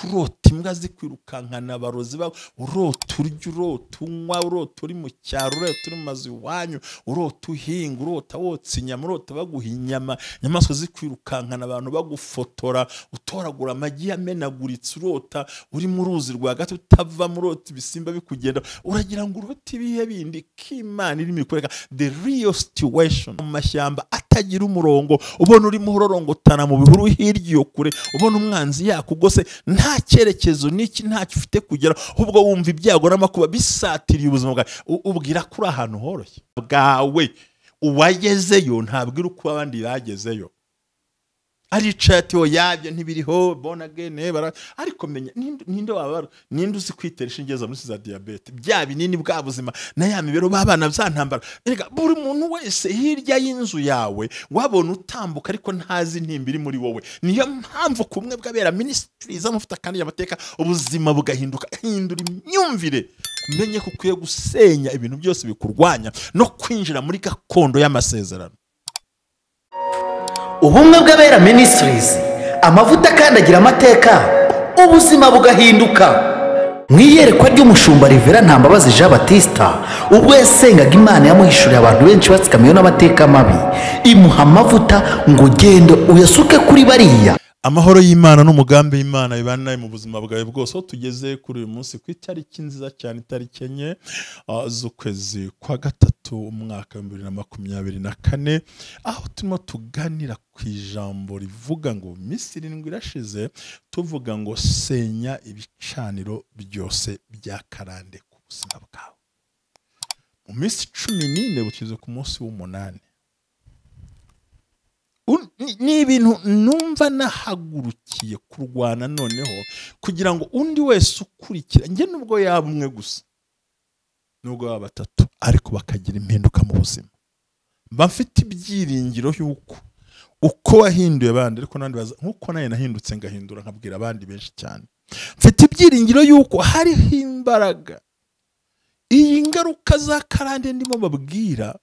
kurota imbwa zikwirukankana abarozi ba urota urya urota unywa urota uri mu cyaro urota uri mu mazu iwanyu urota uhinga urota wotsa inyama urota baguha inyama inyamaswa zikwirukankana abantu bagufotora utoragura amagi yamenaguritse urota uri mu ruzi rwagati utava mu urota ibisimba bikugenda uragira ngo urota ibihe bindi k'Imana irimo ikoreka the real situation mu mashyamba atagira umurongo ubona urimo urorongotana mu bihuru hirya iyo kure ubona umwanzi yakugose nta cyerekezo n'iki ntacyo ufite kugera ahubwo wumva ibyago n'amakuba bisatiriye ubuzima bwawe ubwira kuri ahantu horoshye bwawe uwagezeyo ntabwira uko abandi bagezeyo ari chatio yabyo ntibiriho bona gene ariko menya ninde wabara ninde uzi kwiteresha ingeza muri za diabete bya binini bwa buzima na ya mibero babana byantambara erega buri muntu wese hirya y'inzu yawe wabona utambuka ariko ntazi ntimbiri muri wowe niyo mpamvu kumwe bwabera ministries amufata kandi yamateka ubuzima bugahinduka hindura imyumvire menye ko kwiye gusenya ibintu byose bikurwanya no kwinjira muri gakondo y'amasezerano. Ubumwe bw'abera ministries amavuta kandi agira amateka ubuzima bugahinduka. Mwiyerekwa ry'umushumba Rivera Ntambabazi Jean Baptiste ubwo yasengaga Imana yamuhishuriye abantu benshi batsikamiye n'amateka mabi imuha amavuta ngo gende uyasuke kuri bariya. Amahoro y'Imana n'umugambi w'Imana bibana nawe mu buzima bwawe bwose aho tugeze kuri uyu munsi ku itariki nziza cyane itariki enye z'ukwezi kwa gatatu umwaka wa 2024 aho turimo tuganira ku ijambo rivuga ngo Misiri irindwi irashize tuvuga ngo senya ibicaniro byose bya karande ku buzima bwawe. Mu minsi 14 bukize ku munsi w'umunani ni ibintu numva nahagurukiye kurwana noneho kugira ngo undi wese ukurikira nge nubwo yaba umwe gusa nubwo yaba batatu ariko bakagira impinduka mu buzima mba mfite ibyiringiro yuko uko wahinduye abandi ariko nandi baza nkuko naye nahindutse ngahindura nkabwira abandi benshi cyane mfite ibyiringiro yuko hariho imbaraga iyi ngaruka za karande ndimo babwira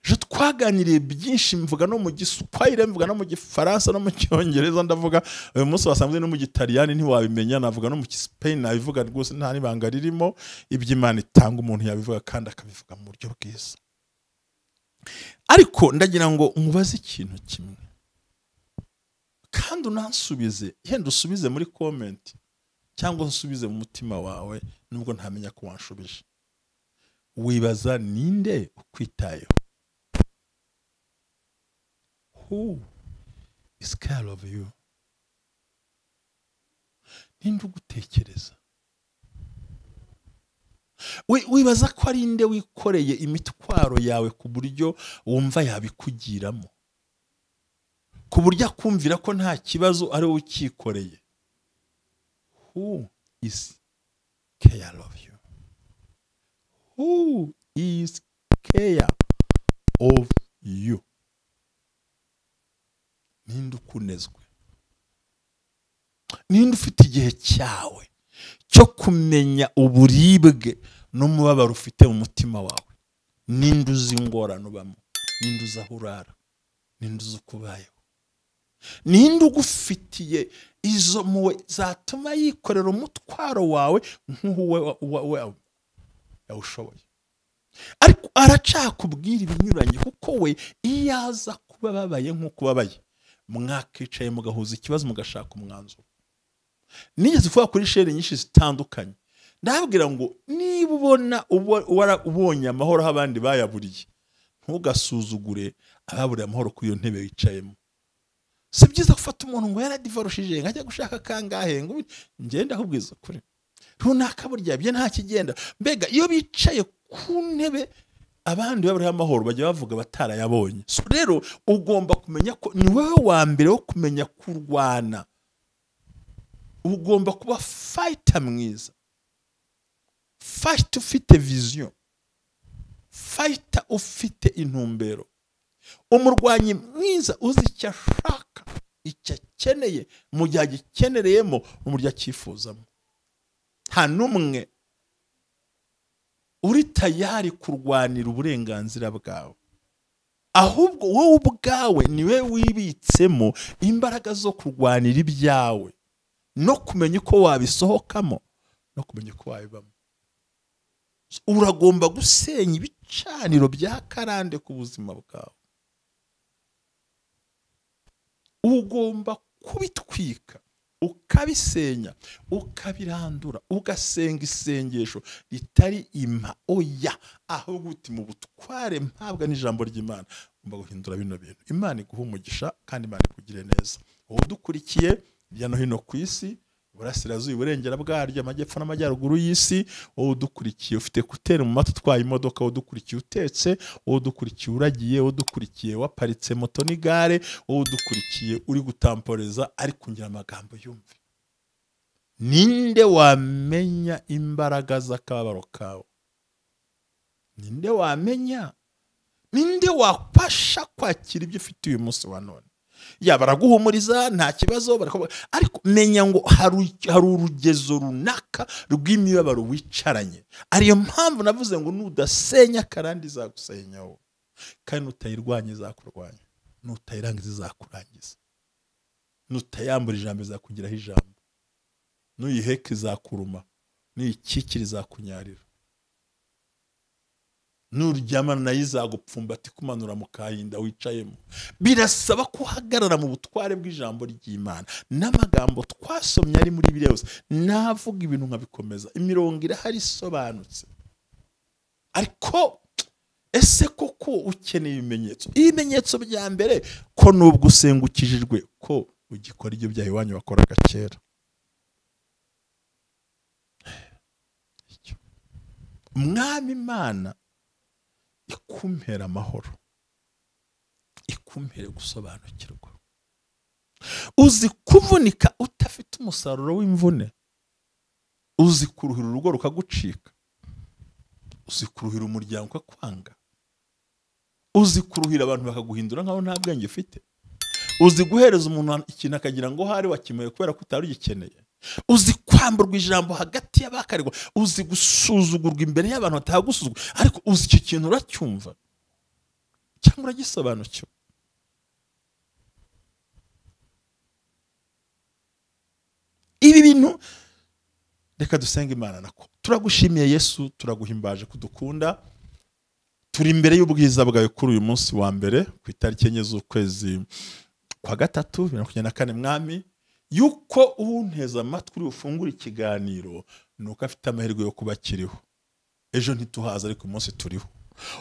je twaganiriye byinshi mvuga no mu Giswahili mvuga no mu Gifaransa no mu Cyongereza ndavuga uyu munsi wasanzwe no mu Gitaliyani ntiwabimenya navuga no mu Spain nabivuga rwose nta nibanga ririmo iby'Imana itanga umuntu yabivuga kandi akabivuga mu buryo bwiza. Ariko ndagira ngo mubaze ikintu kimwe kandi unansubize yenda usubize muri comment cyangwa usubize mu mutima wawe nubwo ntamenya ko wanshubije. Wibaza ninde ukwitayeho? Who is scared of you? Ninde gutekereza? Wibaza ko ari inde wikoreye imitwaro yawe ku buryo wumva yabikugiramo, ku buryo akumvira ko nta kibazo ari wowe ukikoreye. Who is scared of you? Who is scared of you? Ninde ukunezwe? Ninde ufite igihe cyawe cyo kumenya uburibwe n'umubabaro ufite mu mutima wawe? Ninde uzi ingorane ubamo? Ninde uzi aho urara? Ninde uzi ukubayeho? Ninde ugufitiye izo muwe zatuma yikorera umutwaro wawe nk'uwo yawushoboye? Ariko aracakubwira ibinyuranye kuko we iyaza kuba babaye nk'uko babaye mwakicaye mugahuza ikibazo mugashaka umwanzuro. Nigeze kuvuga kuri sheri nyinshi zitandukanye ndabwira ngo niba ubona ubonye amahoro aho abandi bayaburiye ntugasuzugure ababuriye amahoro kuri iyo ntebe wicayemo. Si byiza gufata umuntu ngo yaradivarushije ngajya gushaka kangahe ngo ngenda ahubwiza kuri runaka burya bye nta kigenda. Mbega iyo bicaye ku ntebe abandi baburiye amahoro bajya bavuga batarayabonye. So rero ugomba kumenya ko ni wowe wa mbere wo kumenya kurwana. Ugomba kuba fighter mwiza, fight ufite vision, fighter ufite intumbero, umurwanyi mwiza uzi icyo ashaka icyo akeneye mu gihe agikenereyemo mu buryo akifuzamo. Nta numwe uri tayari kurwanira uburenganzira bwawe, ahubwo wowe ubwawe niwe wibitsemo imbaraga zo kurwanira ibyawe. no kumenya uko wabisohokamo no kumenya uko wabibamo. Uragomba gusenya ibicaniro bya karande ku buzima bwawe. Ugomba kubitwika, ukabisenya, ukabirandura, ugasenga isengesho ritari impa oya, ahubwo uti mu butware mpabwa n'ijambo ry'Imana ugomba guhindura bino bintu. Imana iguhe umugisha kandi Imana ikugire neza. Wowe dukurikiye hirya no hino ku isi, Burasirazuba, Iburengera bwaryo, Amajyepfo n'Amajyaruguru y'isi, wowe dukurikiye ufite kutera mu matwi utwaye imodoka, wowe dukurikiye utetse, wowe dukurikiye uragiye, wowe dukurikiye waparitse moto n'igare, wowe dukurikiye uri gutamporeza ariko ngira amagambo yumve. Ninde wamenya imbaraga z'akababaro kawe? Ninde wamenya? Ninde wafasha kwakira ibyo ufite uyu munsi wa none? Ya baraguhumuriza nta kibazo, ariko menya ngo hari urugezo runaka rw'imibabaro wicaranye. Ariyo mpamvu navuze ngo nudasenya karandi izagusenyaho, kandi nutayirwanya izakurwanya, nutayirangiza izakurangiza, nutayambura ijambo izakugiraho ijambo, nuyiheka izakuruma, nuyikikira izakunyarira, nuryamana nayo izagupfumbata ikumanura mu kahinda wicayemo. Birasaba ko uhagarara mu butware bw'ijambo ry'Imana. N'amagambo twasomye ari muri Bibiliya yose navuga ibintu nkabikomeza, imirongo irahari isobanutse. Ariko ese koko ukeneye ibimenyetso? Ibimenyetso bya mbere ko nubwo usengukijijwe ko ugikora ibyo byaha iwanyu wakoraga kera. Mwami Imana ikumpera amahoro, ikumpere gusobanukirwa. Uzi kuvunika utafite umusaruro w'imvune, uzi kuruhira urugo rukagucika, uzi kuruhira umuryango ukakwanga, uzi kuruhira abantu bakaguhindura nkaho nta bwenge ufite, uzi guhereza umuntu ikintu akagira ngo hari wakimuye kubera ko utari ugikeneye, uzi kwamburwa ijambo hagati y'abakarigwa, uzi gusuzugurwa imbere y'abantu batagusuzugura, ariko uzi icyo kintu uracyumva cyangwa uragisobanukiwe? Ibi bintu reka dusenga Imana nako. Turagushimiye Yesu, turaguhimbaje kudukunda. Turi imbere y'ubwiza bwawe kuri uyu munsi wa mbere ku itariki 4 z'ukwezi kwa gatatu 2024. Mwami, yuko unteza amatwi ufungura ikiganiro nuko afite amahirwe yo kuba kiriho. Ejo ntituhaza ariko umunsi turiho.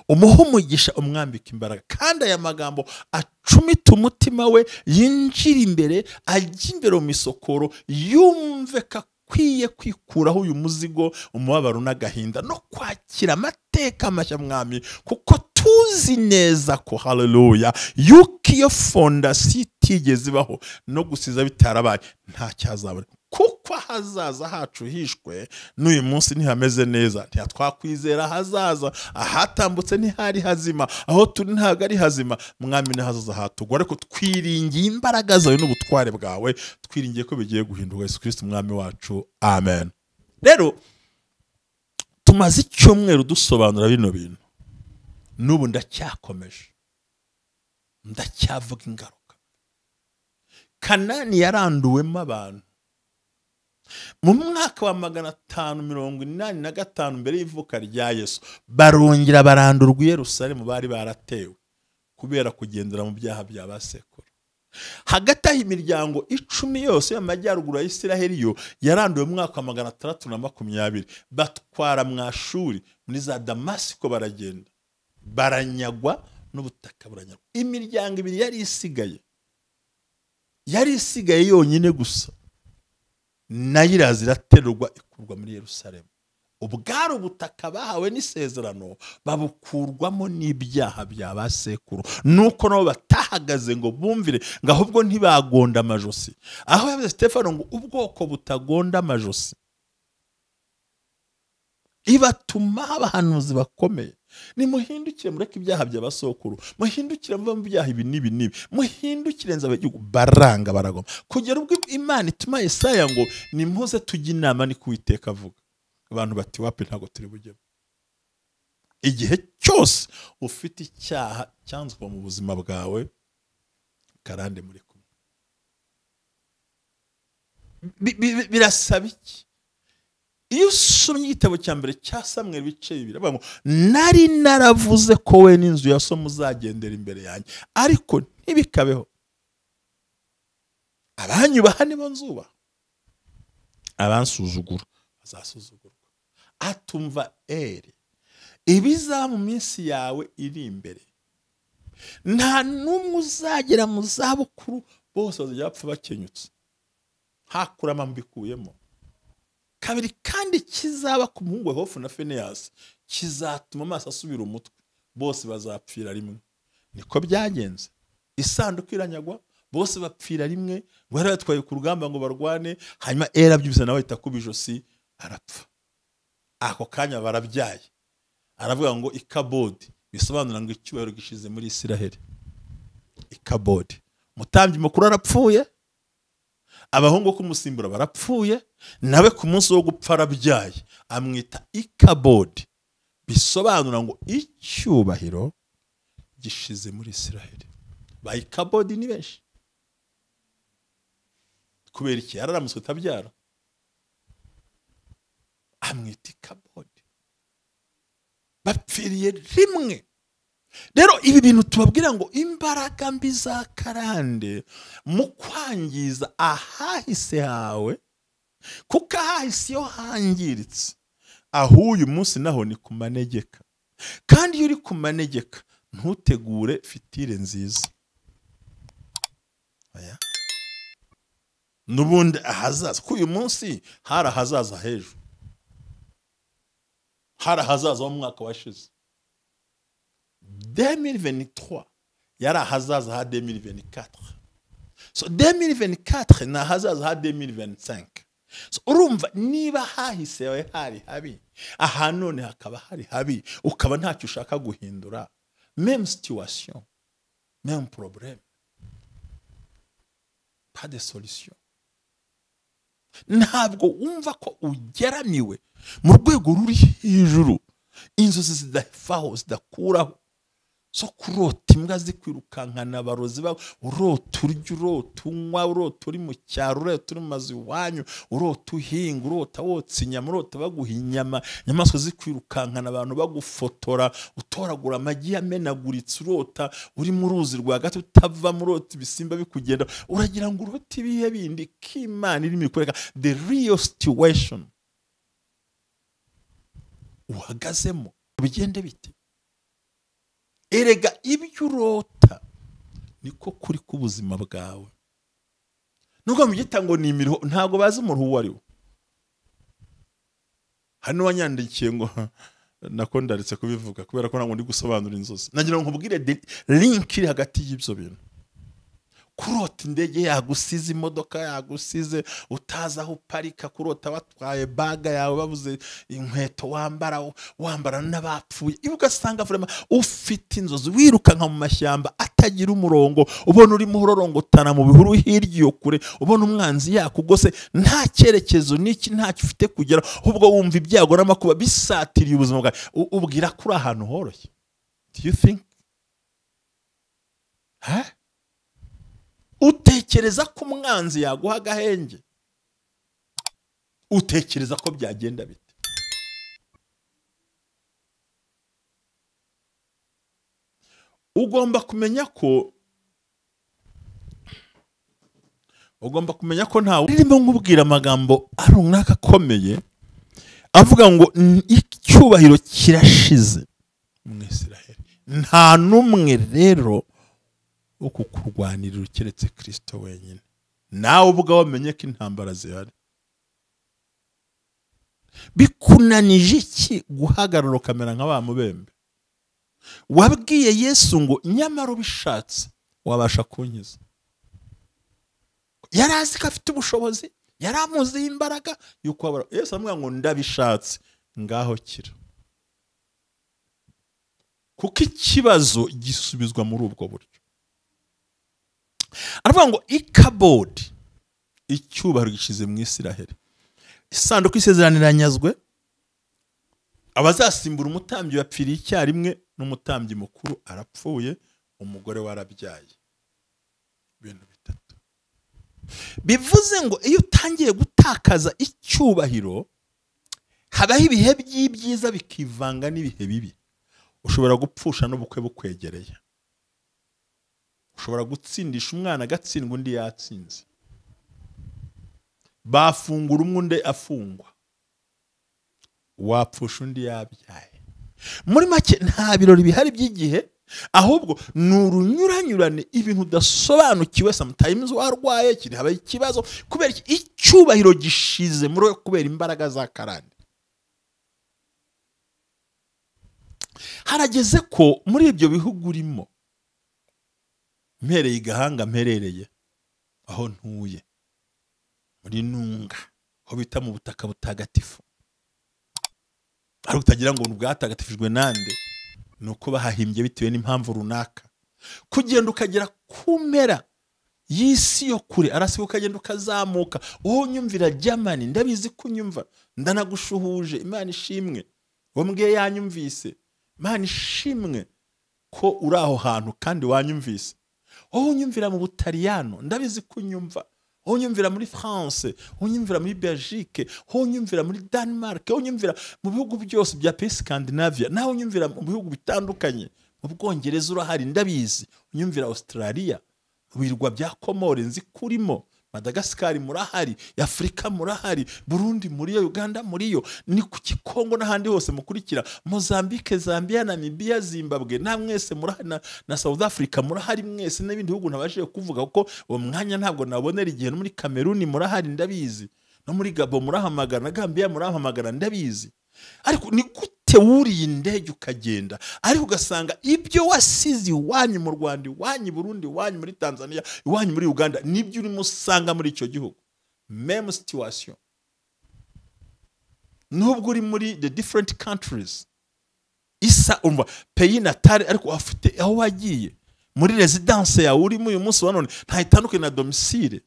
Umuha umugisha, umwambika imbaraga, kandi aya magambo acumita umutima we, yinjira imbere, ajya imbere mu isokoro, yumve kakwiye kwikuraho uyu muzigo, umubabaro n'agahinda, no kwakira amateka mashya Mwami, kuko tuzi neza ko haleluya yuko iyo fondasiyo itigeze ibaho no gusiza bitarabaye nta cyazabona, kuko hazaza hacu hishwe n'uyu munsi ntihameze neza. Ntitwakwizera hazaza, ahatambutse ntihari hazima, aho turi ntabwo ari hazima. Mwami, n'ahazaza hatugwa, ariko twiringiye imbaraga zawe n'ubutware bwawe, twiringiye ko bigiye guhinduka. Yesu Kristo Mwami wacu, amen. Rero tumaze icyumweru dusobanura bino bintu, n'ubu ndacyakomeje, ndacyavuga ingaruka. Kanani yaranduwemo abantu mu mwaka wa 585 mbere y'ivuka rya Yesu. Barongera barandurwa i Yerusalemu, bari baratewe kubera kugendera mu byaha bya basekuru. Hagati aho imiryango 10 yose y'amajyaruguru ya Isiraheli yo yaranduwe mu mwaka wa 620. Batwara Mwashuri muri za Damasiko, baragenda baranyagwa n'ubutaka buranyagwa. Imiryango 2 yari isigaye yonyine gusa, nayo iraterurwa ikurwa muri Yerusalemu. Ubwari ubutaka bahawe n'isezerano, babukurwamo n'ibyaha bya basekuru. Nuko nabo batahagaze ngo bumvire, ngo ahubwo ntibagonda amajosi. Aho yavuze Stefano ngo ubwoko butagonda amajosi ibatuma abahanuzi bakomeye. Nimuhindukire mureke ibyaha by'abasokuru, muhindukire muva mu byaha ibi n'ibi, muhindukire nza abagihugu baranga baragoma, kugera ubwo Imana ituma Yesaya ngo nimpuze tujye inama ni kuwiteka avuga. Abantu bati wapi ntago turi bujyemo. Igihe cyose ufite icyaha cyanzwe mu buzima bwawe, karande muri kumwe. birasaba iki? Iyo usomye igitabo cya mbere cya Samweli bice 2 biravuga ngo nari naravuze ko we n'inzu ya so muzagendera imbere yanjye ariko ntibikabeho. Abanyubaha nibo nzubaha, abansuzugura bazasuzugurwa. Atumva ibizaba mu minsi yawe iri imbere, nta n'umwe uzagera mu zabukuru, bose bazajya bapfa bakenyutse hakurama mbikuyemo. Kabiri kandi kizaba ku muhungu wa Hofu na Finehasi kizatuma amaso asubira umutwe, bose bazapfira rimwe. Niko byagenze. Isanduku iranyagwa, bose bapfira rimwe, ngo yari yatwaye ku rugamba ngo barwane, hanyuma abyibise nawe ahita kuba ijosi arapfa. Ako kanya barabyaye, aravuga ngo Ikabodi, bisobanura ngo icyubahiro gishize muri Isiraheli. Ikabodi, umutambyi mukuru arapfuye, abahungu kumusimbura barapfuye, nawe ku munsi wo gupfa arabyaye, amwita Ikabodi, bisobanura ngo icyubahiro gishize muri Isiraheli. Ba Ikabodi ni benshi. Kubera iki? Yararamutse utabyara, amwita Ikabodi, bapfiriye rimwe. Rero ibi bintu tubabwira ngo imbaraga mbi za karande mu kwangiza ahahise hawe, kuko ahahise iyo hangiritse, aho uyu munsi naho ni ku manegeka. Kandi iyo uri ku manegeka ntutegure fitire nziza. Aya nubundi ahazaza, ko uyu munsi hari ahazaza hejuru, hari ahazaza mu mwaka washize 2023, yari ahazaza ha 2024. So 2024 na ahazaza ha 2025. So urumva niba hahise yawe hari habi, aha none hakaba hari habi, ukaba ntacyo ushaka guhindura, même situation, même problème, pas de solution. Ntabwo wumva ko ugeramiwe mu rwego ruri hejuru, inzozi zidafaho zidakuraho, so kurota imbwa zikwirukankana abarozi bawe, urota urya, urota unywa, urota uri mu cyaro, urota uri mu mazu iwanyu, urota uhinga, urota wotsa inyama, urota baguha inyama, inyamaswa zikwirukankana, abantu bagufotora, utoragura amagi yamenaguritse, urota uri mu ruzi rwagati utavamo, urota ibisimba bikugenda, uragira ngo urota ibihe bindi k'Imana irimo ikoreka the real situation uhagazemo. Bigende bite? Erega ibyo urota niko kuri kubuzima bwawe. Nuko mugita ngo ni imiriho, ntago bazi umuntu uwo ari we. Hano wanyandikiye ngo nako ndaritse kubivuga kubera ko ntabwo ndi gusobanura inzozi. Nagira ngo nkubwire link iri hagati y'ibyo bintu. Kurota indege yagusize, imodoka yagusize, utaza aho uparika, kurota watwaye baga yawe, babuze inkweto wambara n'abapfuye. Ugasanga vraiment ufite inzozi, wiruka nka mu mashyamba atagira umurongo, ubona uri muhororongotana mu bihuru hirya iyo kure, ubona umwanzi yakugose, nta cyerekezo n'iki ntacyo ufite kugera, ahubwo wumva ibyago n'amakuba bisatiriye ubuzima bwawe, ubwira kuri ahantu horoshye. Do you think? Utekereza ko umwanzi yaguha agahenge? Utekereza ko byagenda bite? Ugomba kumenya ko ntawe urimo nkubwira amagambo ari umwaka akomeye avuga ngo icyubahiro kirashize mu Isiraheli. Nta numwe rero uko kurwanirira ukiretse Kristo wenyine. Nawe ubwo wamenye ko intambara zihari. Bikunanije iki guhagarara kamera nka ba mubembe? Wabwiye Yesu ngo nyamara ubishatse wabasha kunkiza. Yarazi ko afite ubushobozi, yaramuzi imbaraga yuko abara. Yesu amubwira ngo ndabishatse, ngaho kira. Kuko ikibazo gisubizwa muri ubwo buryo. Aravuga ngo Ikabodi, icyubahiro gishize mu Isiraheli. Isanduku y'isezerano iranyazwe, abazasimbura umutambyi bapfiriye icyarimwe, n'umutambyi mukuru arapfuye, umugore warabyaye. Ibintu bitatu. bivuze ngo iyo utangiye gutakaza icyubahiro habaho ibihe by'ibyiza bikivanga n'ibihe bibi. Ushobora gupfusha n'ubukwe bukwegereye, ushobora gutsindisha umwana agatsindwa undi yatsinze, bafungura umwe undi afungwa, wapfusha undi yabyaye. Muri make nta birori bihari by'igihe, ahubwo ni urunyuranyurane, ibintu udasobanukiwe. Sometimes warwaye, kiri habaye ikibazo kubera icyubahiro gishize muri we kubera imbaraga za karande. Harageze ko muri ibyo bihugu urimo, mpereye igahanga mperereye aho ntuye muri Nunga, aho bita mu butaka butagatifu, ari utagira ngo ubwatagatifijwe nande, nuko bahahimbye bitewe n'impamvu runaka. Kugenda ukagera kumera y'isi yo kure, arasibuka ukagenda ukazamuka. Wowe unyumvira Germany, ndabizi kunyumva, ndanagushuhuje, Imana ishimwe. Wambwiye yanyumvise, Imana ishimwe ko uri aho hantu kandi wanyumvise. Wowe unyumvira mu Butaliyano, ndabizi kunyumva. Wowe unyumvira muri France, wowe unyumvira muri Belgique, wowe unyumvira muri Denmark, wowe unyumvira mu bihugu byose bya Scandinavia, nawe unyumvira mu bihugu bitandukanye. Mu Bwongereza urahari, ndabizi. Unyumvira Australia, mu birwa bya Komore nzi kurimo, Madagascar murahari, Afrika murahari, Burundi muriyo, Uganda muriyo, ni ku Kikongo n'ahandi hose mukurikira, Mozambique, Zambia, Namibia, Zimbabwe, na mwese murahari, na South Africa murahari mwese, n'ibindi bihugu ntabashije kuvuga kuko uwo mwanya ntabwo nabonera igihe. No muri Cameroon murahari, ndabizi. No muri Gabon murahamagara, na Gambia murahamagara, ndabizi. Ariko ni gute wuriye indege ukagenda ariko ugasanga ibyo wasize iwanyu mu Rwanda, iwanyu Burundi, iwanyu muri Tanzania, iwanyu muri Uganda, nibyo urimo usanga muri icyo gihugu? Même situation. Nubwo uri muri the different countries, isa umva pays natal, ariko afite aho wagiye muri residence yawe urimo uyu munsi wa none nta itandukanye na domicile.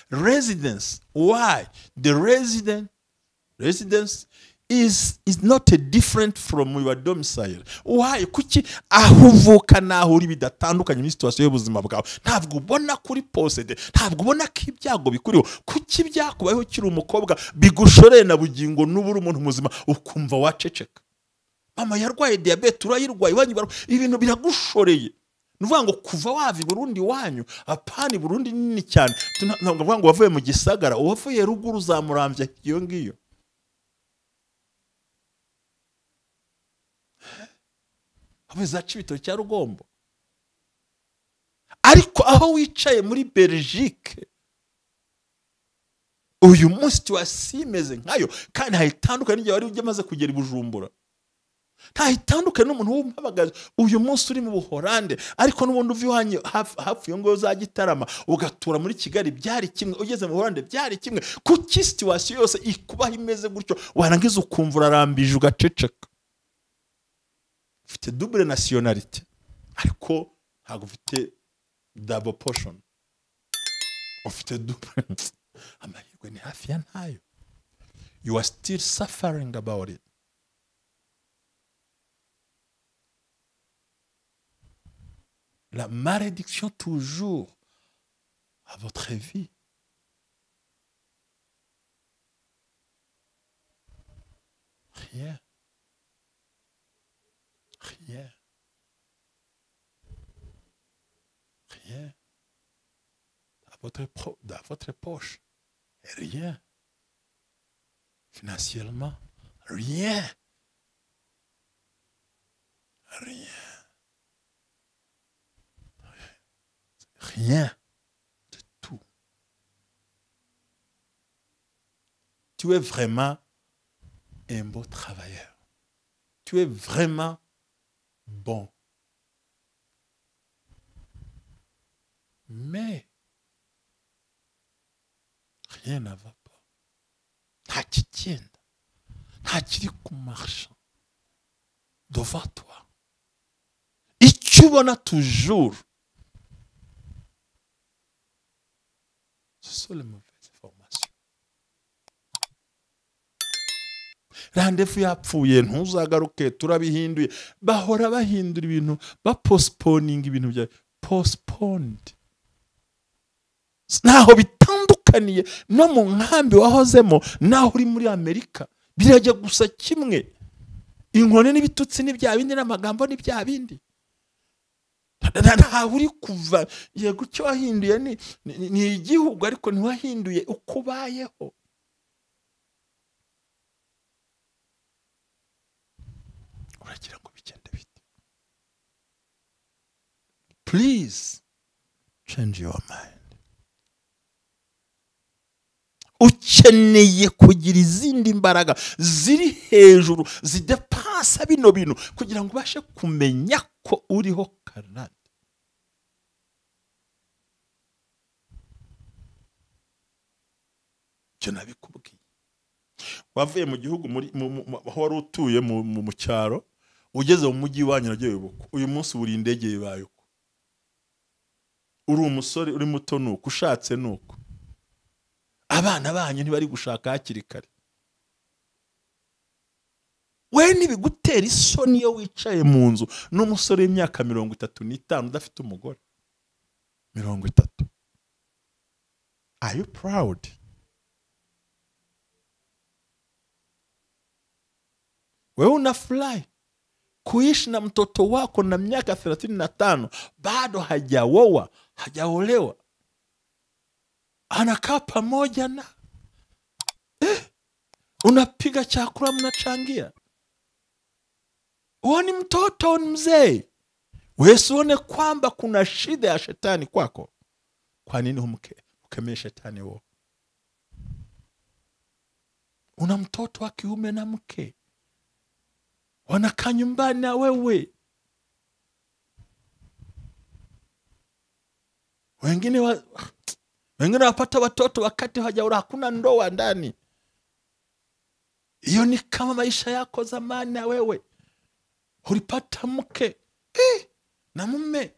Residence. Why? The residence is not different from your domicile. Why? Kuki aho uvuka naho uri bidatandukanye muri situation y'ubuzima bwawe. Ntabwo ubona kuri posede, ntabwo ubona ko ibyago bikuriho. Kuki byakubayeho kiri umukobwa bigushoreye na bugingo n'uburi umuntu muzima ukumva waceceka? Mama yarwaye diabete, urayirwaye, ibintu biragushoreye. Nuvuga ngo kuva wavi Burundi wanyu, apani Burundi nini cyane. Ntabwo ngo wavuye mu Gisagara, uwavuye ruguru zamurambye iyo ngiyo. Abiza Cibito cya Rugombo. Ariko aho wicaye muri Belgique uyu munsi twasimeze nkayo, kandi hayitandukanye n'igihe wari ugemaze kugera i Bujumbura. Ntahitandukanye n'umuntu w'umpabagaza uyu munsi uri mu Buholande, ariko n'ubundi uvi wanyu hafi yo ngo za Gitarama ugatura muri Kigali, byari kimwe. Ugeze mu Buholande byari kimwe. Kuki situation yose ikubaho imeze gutyo warangiza ukumva urarambije ugaceceka? Ufite double nationality ariko ntabwo ufite double portion. Ufite double amahirwe ni hafi ya ntayo. You are still suffering about it. La malédiction toujours à votre vie. Rien. Rien. Rien. Dans votre poche. Rien. Financièrement, rien. Rien. Rien de tout. Tu es vraiment un beau travailleur. Tu es vraiment bon. Mais rien ne va pas. Nta kigenda, nta kiri ku marchand devant toi. Icyo ubona toujours, ce sont les mauvaises informations. Rendez-vous yapfuye ntuzagaruke, turabihinduye. Bahora bahindura ibintu, postponing ibintu bya postponed. Naho bitandukaniye no mu nkambi wahozemo naho uri muri Amerika, birajya gusa kimwe. Inkone n'ibitutsi ni bya bindi n'amagambo ni bya bindi. Nta uri kuva, yego cyo wahinduye ni igihugu ariko ntiwahinduye uko bayeho. Uragira ngo bigende bite? Please change your mind. Ukeneye kugira izindi mbaraga ziri hejuru zidepasa bino bintu kugira ngo ubashe kumenya ko uriho karande. Cyo nabikubwiye. Wavuye mu gihugu aho wari utuye mu cyaro, ugeze mu mujyi wanyu nagiye buko. Uyu munsi uri indege yibaye uko. Uri umusore uri muto nuko, ushatse nuko. Abana banyu ntibari gushaka hakiri kare. We ntibigutera isoni iyo wicaye mu nzu n'umusore w'imyaka 35 udafite umugore? 30. Are you proud? Wewe unafurahi kuishi na mtoto wako na miaka 35 bado hajaoa, hajaolewa, anakaa pamoja na unapiga chakula mnachangia. Uoni mtoto ni mzee. Wewe uone kwamba kuna shida ya shetani kwako. Kwa nini ukemee shetani wao? Una mtoto wa kiume na mke, wanakaa nyumbani na wewe. Wengine wapata watoto wakati hajaoa, hakuna ndoa ndani. Hiyo ni kama maisha yako zamani na wewe. Ulipata mke na mume,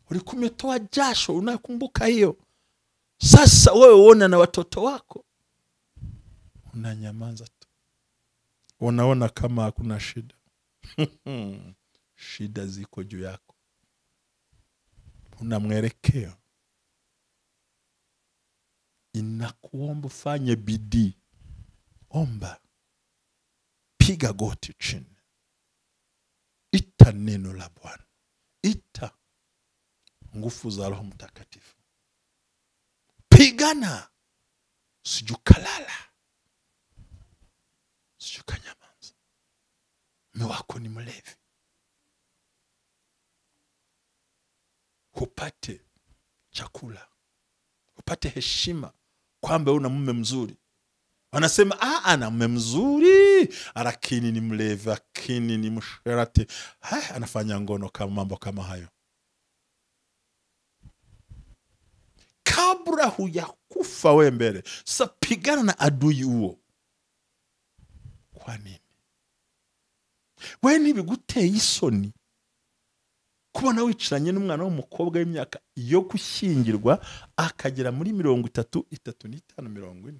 ulikumetoa jasho, unakumbuka hiyo. Sasa wewe uona na watoto wako, unanyamaza tu. Unaona kama hakuna shida. Shida ziko juu yako. Una mwelekeo. Inakuomba ufanye bidii. Omba. Piga goti chini. Ita neno la Bwana. Ita nguvu za Roho Mtakatifu. Pigana. Sijukalala. Sijukanyamaza. Mume wako ni mlevi. Upate chakula. Upate heshima kwamba una mume mzuri. Wanasema ana mume mzuri, lakini ni mlevi, lakini ni msherati. Anafanya ngono kama mambo kama hayo. Kabla hujakufa wewe mbele, sasa pigana na adui huo. Kwa nini? Wewe ntibiguteye isoni kubona wicaranye n'umwana w'umukobwa w'imyaka yo gushyingirwa akagera muri 33, 35, 40?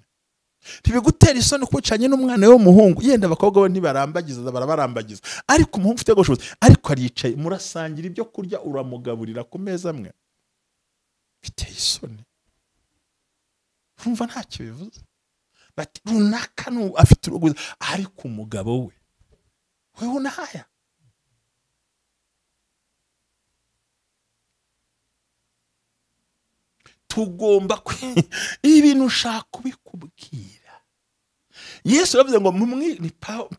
Ntibigutera isoni kwicanye n'umwana w'umuhungu, yenda abakobwa bo ntibarambagiza, barabarambagiza, ariko umuhungu ufite gushoboza, ariko aricaye murasangira ibyo kurya, uramugaburira ku meza amwe. Biteye isoni. Urumva ntacyo bivuze? Bati runaka afite uruguza, ariko umugabo we wewe unahaya. Tugomba ibintu ushaka kubikubwira. Yesu yavuze ngo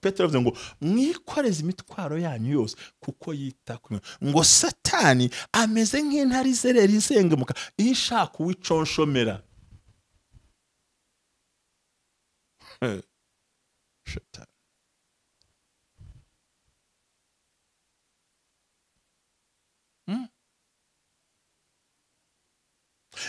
Petero yavuze ngo mwikoreze imitwaro yanyu yose kuko yita kuri ngo Satani ameze nk'intare izerera izengemuka ishaka uwiconshomera. Shetani.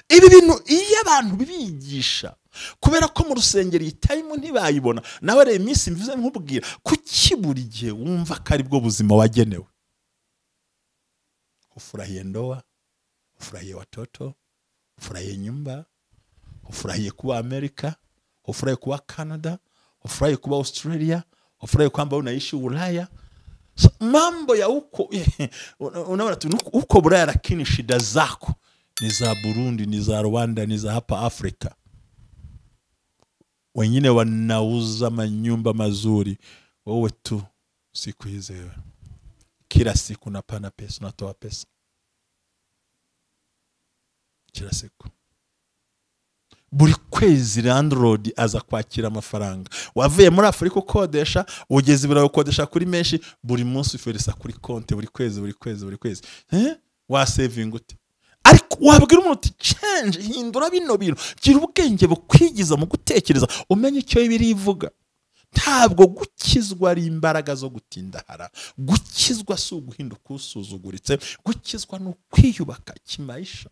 Ibi bintu iyo abantu bibigisha, kubera ko mu rusengero itayimo ntibayibona, nawe rero iminsi mvuze nkubwira kuki buri gihe wumva ko ari bwo buzima wagenewe. Ufurahie ndoa, ufurahie watoto, ufurahie nyumba, ufurahie kuwa Amerika, ufurahie kuwa Canada, ufurahie kuwa Australia, ufurahie kwamba unaishi Ulaya. Mambo ya uko unaona tu uko Ulaya, lakini shida zako ni za Burundi, ni za Rwanda, ni za hapa Afrika. Wengine wanauza manyumba mazuri, wewe tu siku hizi wewe. Kila siku napana pesa, unatoa pesa. Kila siku. Buri kwezi landlord aza kwakira amafaranga. Wavuye muri Afrika ukodesha, ugeze ibirayi ukodesha kuri menshi, buri munsi uferesa kuri konte buri kwezi. Wa saving ute? Ariko wabwira umuntu uti change, hindura bino bintu, gira ubwenge bukwigiza mu gutekereza, umenye icyo birivuga. Ntabwo gukizwa ari imbaraga zo gutindahara. Gukizwa si uguhinduka usuzuguritse, gukizwa no kwiyubaka kimaisha.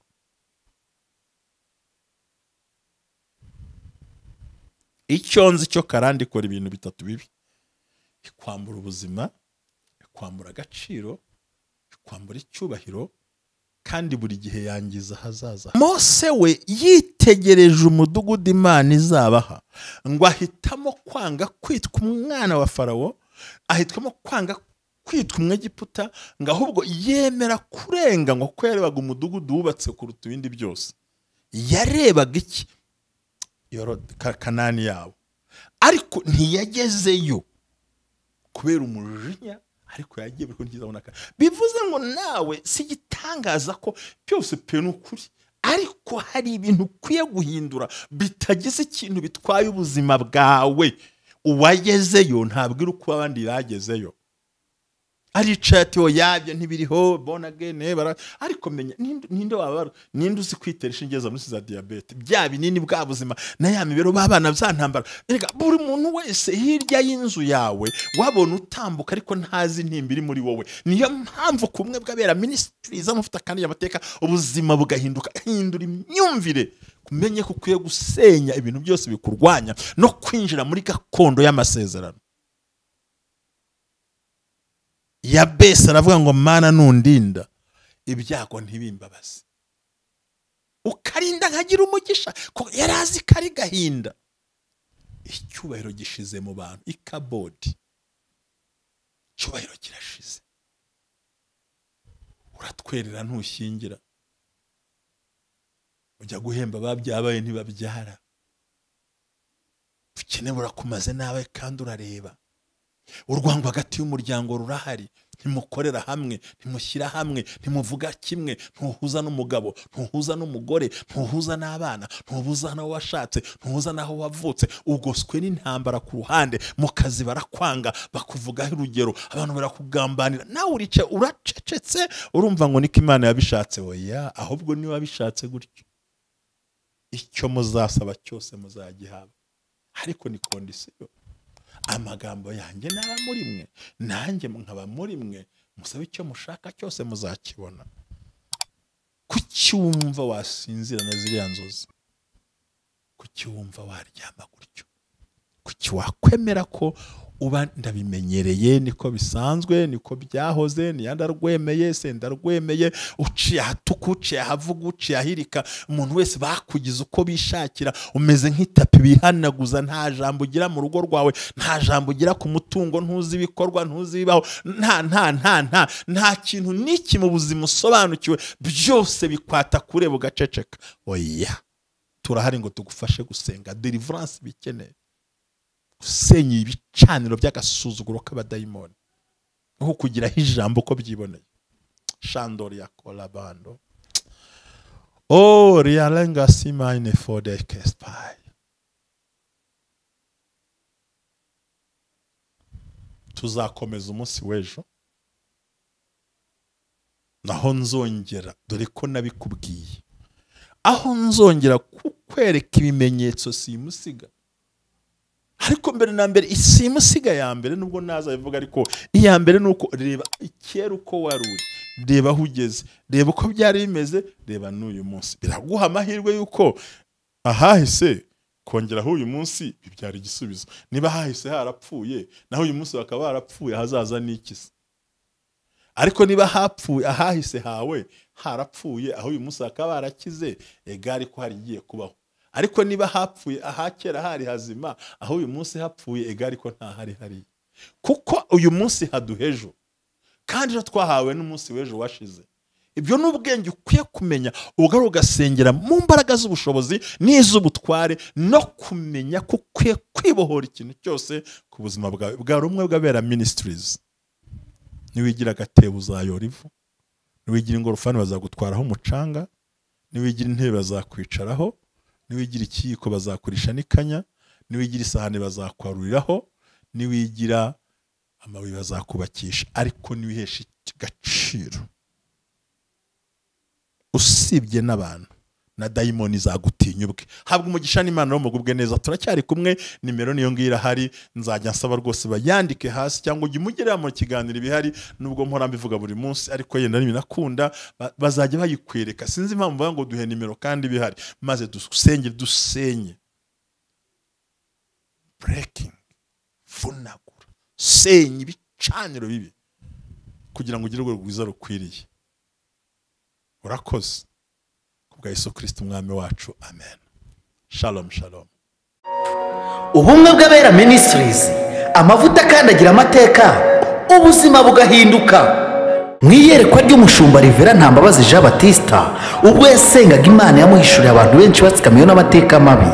Icyo nzi cyo karandi ikora ibintu bitatu bibi: ikwambura ubuzima, ikwambura agaciro, ikwambura icyubahiro, kandi buri gihe yangiza hazaza. Mose we yitegereje umudugudu Imana izabaha, ngo ahitamo kwanga kwitwa umwana wa Farawo, ahitamo kwanga kwitwa umwegiputa, ngo ahubwo yemera kurenga, ngo ko yarebaga umudugudu wubatse kuruta ibindi byose. Yarebaga iki? Kanani yabo, ariko ntiyagezeyo kubera umujinya, ariko yagiye biko ntiza. Bivuze ngo nawe si gitangaza ko byose pe n'ukuri, ariko hari ibintu ukwiye guhindura bitagize ikintu bitwaye ubuzima bwawe. Uwagezeyo ntabwira uko abandi bagezeyo. Ari chatio yabyo ntibiriho born again ariko menya ninde wabara, ninde uzi kwiteresha ingeza muri za diabete, bya binini bwa buzima na ya mibero babana byantambara. Erega buri muntu wese hirya y'inzu yawe wabona utambuka ariko ntazi ntimbiri muri wowe. Niyo mpamvu kumwe bwabera ministries amufita kandi yamateka ubuzima bugahinduka. Hindura imyumvire, kumenye ko ukwiye gusenya ibintu byose bikurwanya no kwinjira muri gakondo y'amasezerano. Yabese aravuga ngo Mana nundinda ibyago ntibimbabaze, ukarinda nkagira umugisha, ko yarazi kari gahinda. Icyubahiro gishize mu bantu, ikabodi cyubahiro kirashize. Uratwerera ntushingira, ujya guhemba babyabaye ntibabyara, ukene burakumaze nawe kandi urareba. Urwango hagati y'umuryango rurahari, ntimukorera hamwe, ntimushyira hamwe, ntimuvuga kimwe, ntuhuza n'umugabo, ntuhuza n'umugore, ntuhuza n'abana, ntuhuza n'aho washatse, ntuhuza n'aho wavutse. Ugoswe n'intambara ku ruhande, mu kazi barakwanga, bakuvugaho urugero, abantu barakugambanira, nawe urice uracecetse, urumva ngo niko Imana yabishatse. Oya, ahubwo niwe wabishatse gutyo. Icyo muzasaba cyose muzagihaba, ariko ni kondisiyo. Amagambo yanjye naba muri mwe, nanjye nkaba muri mwe, musabe icyo mushaka cyose muzakibona. Kucyumva wasinzira na ziriya nzozi, kucyumva waryama gutyo, kuki wakwemera ko uba ndabimenyereye, niko bisanzwe, niko byahoze, niyanda rwemeye, senda rwemeye, uciye ahatuka, uciye ahavuga, uciye ahirika. Umuntu wese bakugize uko bishakira, umeze nk'itapi bihanaguza, nta jambo ugira mu rugo rwawe, nta jambo ugira ku mutungo, ntuzi ibikorwa, ntuzi bibaho, nta kintu n'iki mu buzima usobanukiwe, byose bikwata kureba ugaceceka. Oya, turahari ngo tugufashe gusenga deliverance bikeneye, gusenya ibicaniro by'agasuzuguro k'abadayimoni, nko kugiraho ijambo ko byiboneye. Shandori ya kolabando rialenga simine for the kespai. Tuzakomeza umunsi w'ejo, naho nzongera, dore ko nabikubwiye, aho nzongera kukwereka ibimenyetso simusiga. Ariko mbere na mbere isimusiga ya mbere, nubwo naza bivuga, ariko iya mbere nuko reba ikera uko waruri, reba aho ugeze, reba uko byari bimeze, reba n'uyu munsi. Biraguha amahirwe yuko ahahise kongeraho uyu munsi bibyara igisubizo. Niba hahise harapfuye, naho uyu munsi bakaba barapfuye, hazaza n'ikisi. Ariko niba hapfuye ahahise hawe harapfuye, aho uyu munsi bakaba barakize, egari ko hari igiye kubaho. Ariko niba hapfuye ahakera hari hazima, aho uyu munsi hapfuye, egari ko nta hari. Kuko uyu munsi haduhejo, kandi twahawe n'umunsi w'ejo washize. ibyo ni ubwenge ukwiye kumenya, ubwo ugasengera mu mbaraga z'ubushobozi n'iz'ubutware no kumenya ko ukwiye kwibohora ikintu cyose ku buzima bwawe. Bwa rumwe bw'abera ministries, niwigira agatebo uzayora ivu, niwigira ingorofani bazagutwaraho umucanga, niwigira intebe bazakwicaraho, niwigira ikiyiko bazakurisha n'ikanya, niwigira isahane bazakwaruriraho, niwigira amabuye bazakubakisha, ariko niwihesha agaciro usibye n'abantu na dayimoni zagutinya ubwe. Habwa umugisha n'Imana no mugubwe neza. Turacyari kumwe, nimero niyo ngira hari, nzajya nsaba rwose bayandike hasi cyangwa ujye umugerera mu kiganiro ibihari, nubwo mpora mbivuga buri munsi ariko yenda n'ibinakunda bazajya bayikwereka. Sinzi impamvu bavuga ngo duhe nimero kandi bihari, maze dusenye breaking, vunagura, senya ibicaniro bibi kugira ngo ugire urwo rwiza rukwiriye. Urakoze kubwa Yesu Kristo umwami wacu, amen. Shalom shalom. Ubumwe bw'abera ministries, amavuta kandi agira amateka, ubuzima bugahinduka. Mwiyerekwa ry'umushumba Rivera Ntambabazi Jean Baptista, ubwo yasengaga Imana yamuhishuriye abantu benshi batsikamiye n'amateka mabi,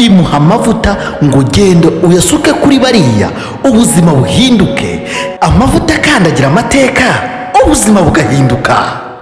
imuha amavuta ngo gendo uyasuke kuri bariya ubuzima buhinduke. Amavuta kandi agira amateka, ubuzima bugahinduka.